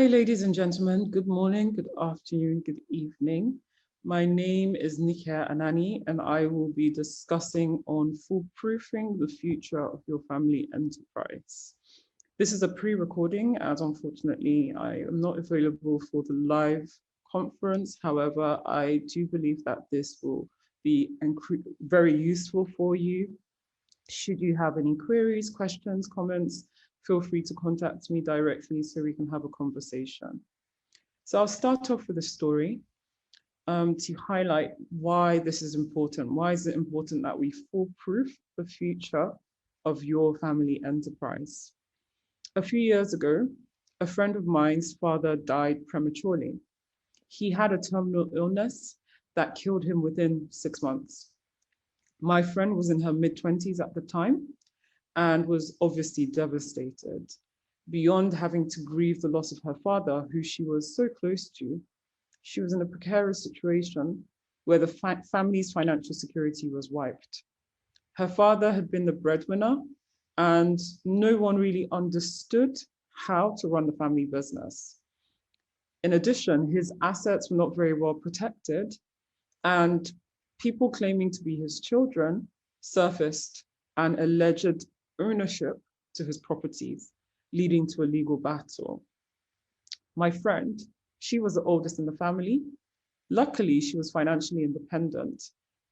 Hi, ladies and gentlemen. Good morning, good afternoon, good evening. My name is Anani, and I will be discussing on foolproofing the future of your family enterprise. This is a pre-recording, as unfortunately I am not available for the live conference. However, I do believe that this will be very useful for you. Should you have any queries, questions, comments, feel free to contact me directly so we can have a conversation. So I'll start off with a story to highlight why this is important. Why is it important that we foolproof the future of your family enterprise? A few years ago, a friend of mine's father died prematurely. He had a terminal illness that killed him within 6 months. My friend was in her mid-20s at the time and was obviously devastated. Beyond having to grieve the loss of her father, who she was so close to, she was in a precarious situation where the family's financial security was wiped. Her father had been the breadwinner, and no one really understood how to run the family business. In addition, his assets were not very well protected, and people claiming to be his children surfaced an alleged ownership to his properties, leading to a legal battle. My friend, she was the oldest in the family. Luckily, she was financially independent,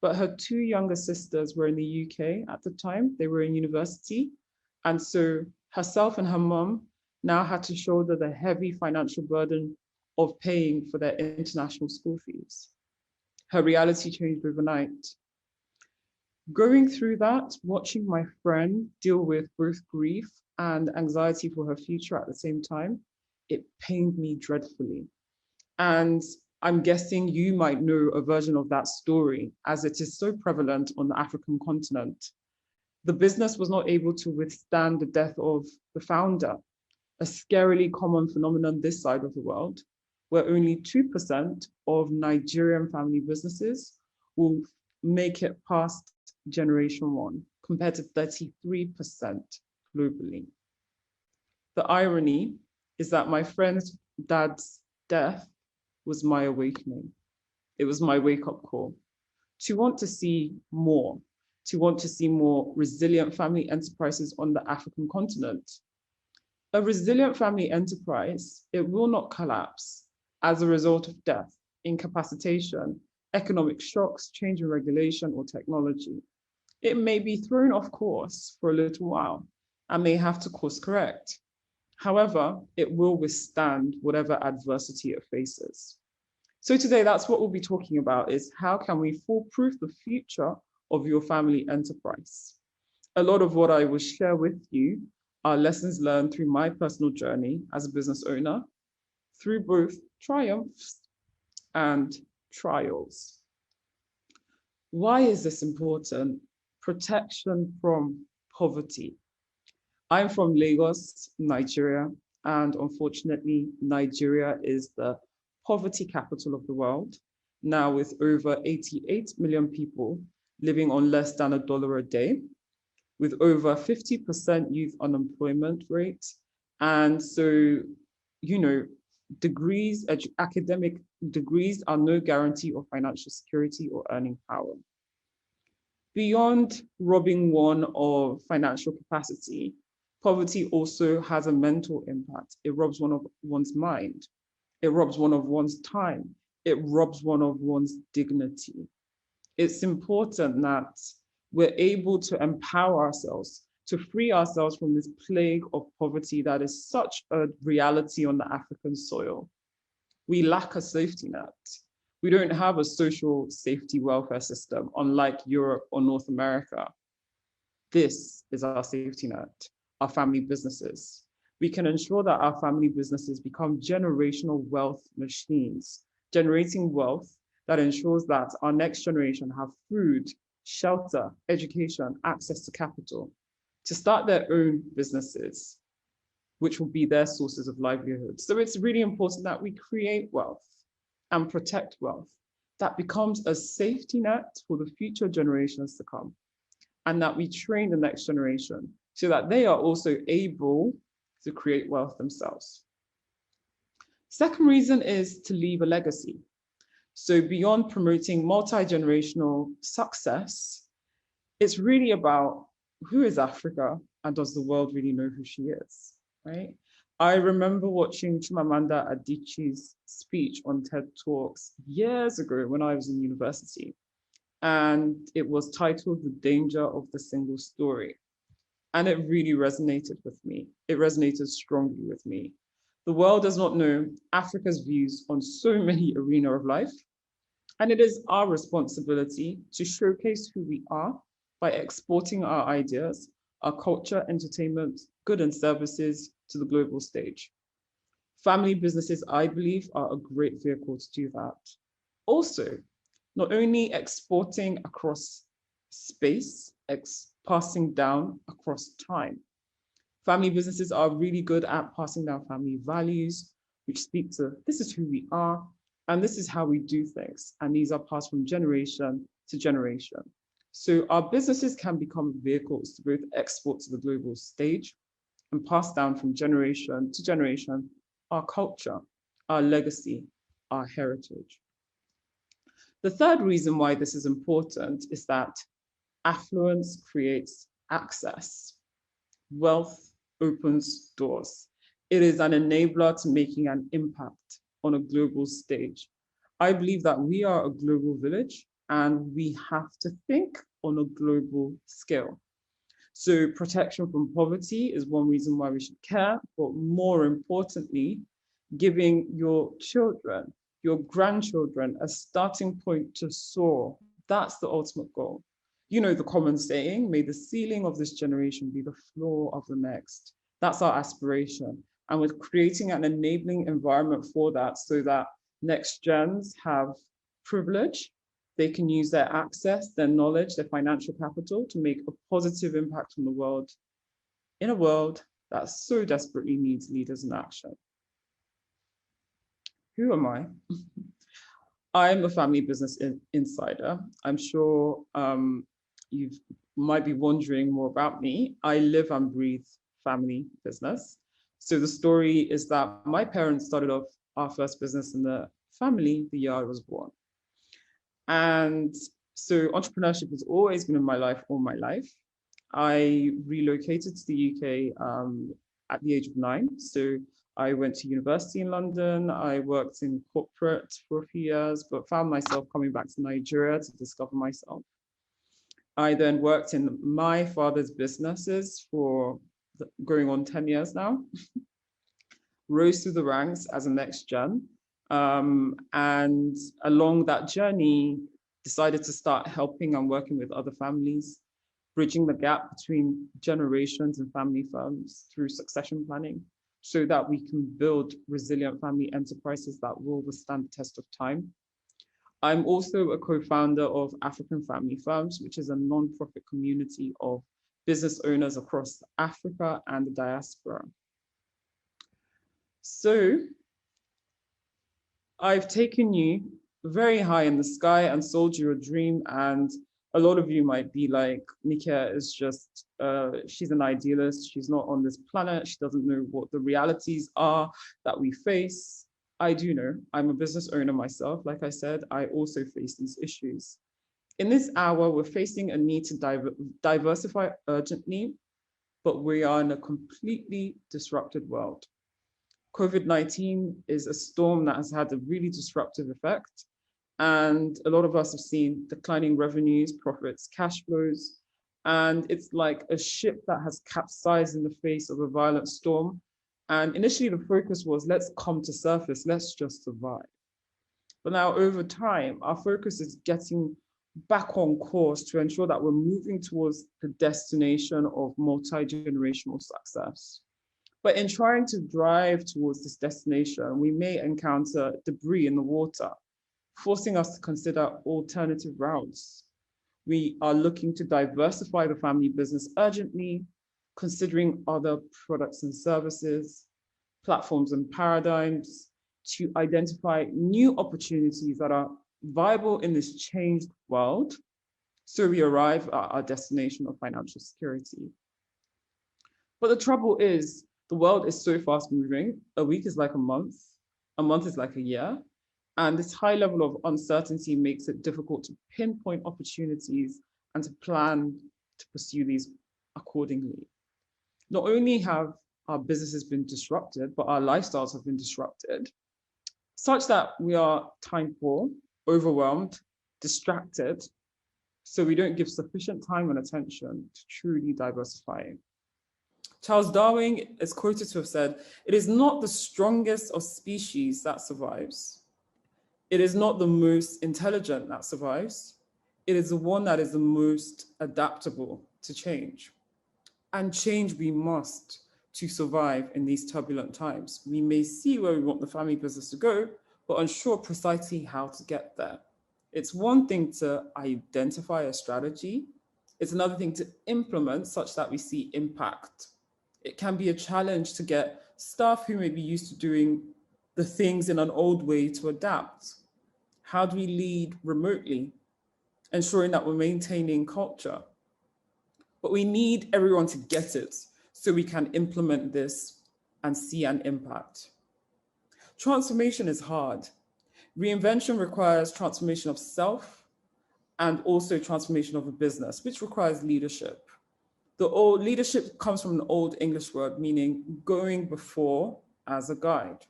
but her two younger sisters were in the UK at the time. They were in university. And so herself and her mom now had to shoulder the heavy financial burden of paying for their international school fees. Her reality changed overnight. Going through that, watching my friend deal with both grief and anxiety for her future at the same time, it pained me dreadfully. And I'm guessing you might know a version of that story, as it is so prevalent on the African continent. The business was not able to withstand the death of the founder, a scarily common phenomenon this side of the world, where only 2% of Nigerian family businesses will make it past generation one, compared to 33% globally. The irony is that my friend's dad's death was my awakening. It was my wake-up call to want to see more, to want to see more resilient family enterprises on the African continent. A resilient family enterprise, it will not collapse as a result of death, incapacitation, economic shocks, change in regulation, or technology. It may be thrown off course for a little while and may have to course correct. However, it will withstand whatever adversity it faces. So today, that's what we'll be talking about, is how can we foolproof the future of your family enterprise? A lot of what I will share with you are lessons learned through my personal journey as a business owner, through both triumphs and trials. Why is this important? Protection from poverty. I'm from Lagos, Nigeria, and unfortunately, Nigeria is the poverty capital of the world, now with over 88 million people living on less than $1 a day, with over 50% youth unemployment rate. And so, academic degrees are no guarantee of financial security or earning power. Beyond robbing one of financial capacity, poverty also has a mental impact. It robs one of one's mind. It robs one of one's time. It robs one of one's dignity. It's important that we're able to empower ourselves, to free ourselves from this plague of poverty that is such a reality on the African soil. We lack a safety net. We don't have a social safety welfare system, unlike Europe or North America. This is our safety net, our family businesses. We can ensure that our family businesses become generational wealth machines, generating wealth that ensures that our next generation have food, shelter, education, access to capital, to start their own businesses, which will be their sources of livelihood. So it's really important that we create wealth and protect wealth that becomes a safety net for the future generations to come, and that we train the next generation so that they are also able to create wealth themselves. Second reason is to leave a legacy. So beyond promoting multi-generational success, it's really about who is Africa and does the world really know who she is, right? I remember watching Chimamanda Adichie's speech on TED Talks years ago when I was in university, and it was titled The Danger of the Single Story. And it really resonated with me. It resonated strongly with me. The world does not know Africa's views on so many arenas of life, and it is our responsibility to showcase who we are by exporting our ideas, our culture, entertainment, goods and services to the global stage. Family businesses, I believe, are a great vehicle to do that. Also, not only exporting across space, passing down across time. Family businesses are really good at passing down family values, which speak to this is who we are, and this is how we do things. And these are passed from generation to generation. So our businesses can become vehicles to both export to the global stage and pass down from generation to generation our culture, our legacy, our heritage. The third reason why this is important is that affluence creates access. Wealth opens doors. It is an enabler to making an impact on a global stage. I believe that we are a global village and we have to think on a global scale. So protection from poverty is one reason why we should care, but more importantly, giving your children, your grandchildren, a starting point to soar. That's the ultimate goal. You know the common saying, may the ceiling of this generation be the floor of the next. That's our aspiration. And we're creating an enabling environment for that so that next gens have privilege. They can use their access, their knowledge, their financial capital to make a positive impact on the world in a world that so desperately needs leaders in action. Who am I? I'm a family business insider. I'm sure you might be wondering more about me. I live and breathe family business. So the story is that my parents started off our first business in the family the year I was born. And so entrepreneurship has always been in my life all my life. I relocated to the UK at the age of 9. So I went to university in London. I worked in corporate for a few years, but found myself coming back to Nigeria to discover myself. I then worked in my father's businesses for going on 10 years now, rose through the ranks as a next gen. And along that journey, decided to start helping and working with other families, bridging the gap between generations and family firms through succession planning so that we can build resilient family enterprises that will withstand the test of time. I'm also a co-founder of African Family Firms, which is a non-profit community of business owners across Africa and the diaspora. So I've taken you very high in the sky and sold you a dream. And a lot of you might be like, Nikia is just, she's an idealist. She's not on this planet. She doesn't know what the realities are that we face. I do know. I'm a business owner myself. Like I said, I also face these issues. In this hour, we're facing a need to diversify urgently, but we are in a completely disrupted world. COVID-19 is a storm that has had a really disruptive effect. And a lot of us have seen declining revenues, profits, cash flows. And it's like a ship that has capsized in the face of a violent storm. And initially the focus was, let's come to surface, let's just survive. But now over time, our focus is getting back on course to ensure that we're moving towards the destination of multi-generational success. But in trying to drive towards this destination, we may encounter debris in the water, forcing us to consider alternative routes. We are looking to diversify the family business urgently, considering other products and services, platforms and paradigms to identify new opportunities that are viable in this changed world, so we arrive at our destination of financial security. But the trouble is, the world is so fast moving. A week is like a month. A month is like a year. And this high level of uncertainty makes it difficult to pinpoint opportunities and to plan to pursue these accordingly. Not only have our businesses been disrupted, but our lifestyles have been disrupted, such that we are time poor, overwhelmed, distracted, so we don't give sufficient time and attention to truly diversifying. Charles Darwin is quoted to have said, "It is not the strongest of species that survives. It is not the most intelligent that survives. It is the one that is the most adaptable to change." And change we must to survive in these turbulent times. We may see where we want the family business to go, but unsure precisely how to get there. It's one thing to identify a strategy. It's another thing to implement such that we see impact. It can be a challenge to get staff who may be used to doing the things in an old way to adapt. How do we lead remotely, ensuring that we're maintaining culture? But we need everyone to get it so we can implement this and see an impact. Transformation is hard. Reinvention requires transformation of self and also transformation of a business, which requires leadership. The old leadership comes from an old English word meaning going before as a guide.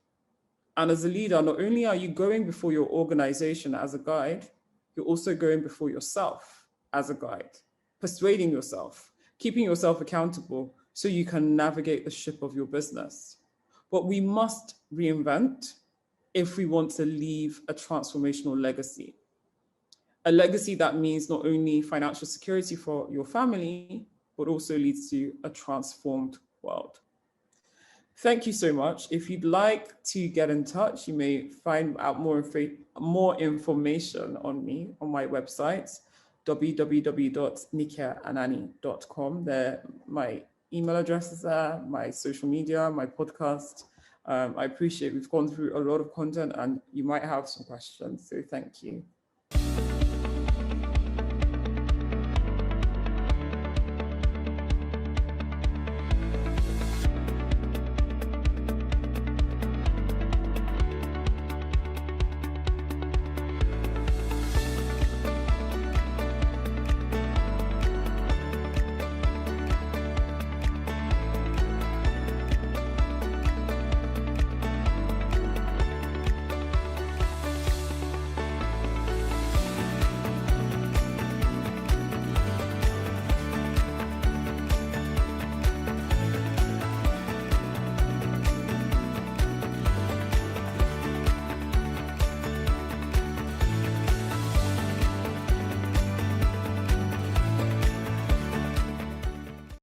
And as a leader, not only are you going before your organization as a guide, you're also going before yourself as a guide, persuading yourself, keeping yourself accountable so you can navigate the ship of your business. But we must reinvent if we want to leave a transformational legacy. A legacy that means not only financial security for your family, but also leads to a transformed world. Thank you so much. If you'd like to get in touch, you may find out more information on me on my website, www.nikianani.com. There, my email address is there, my social media, my podcast. I appreciate we've gone through a lot of content and you might have some questions, so thank you.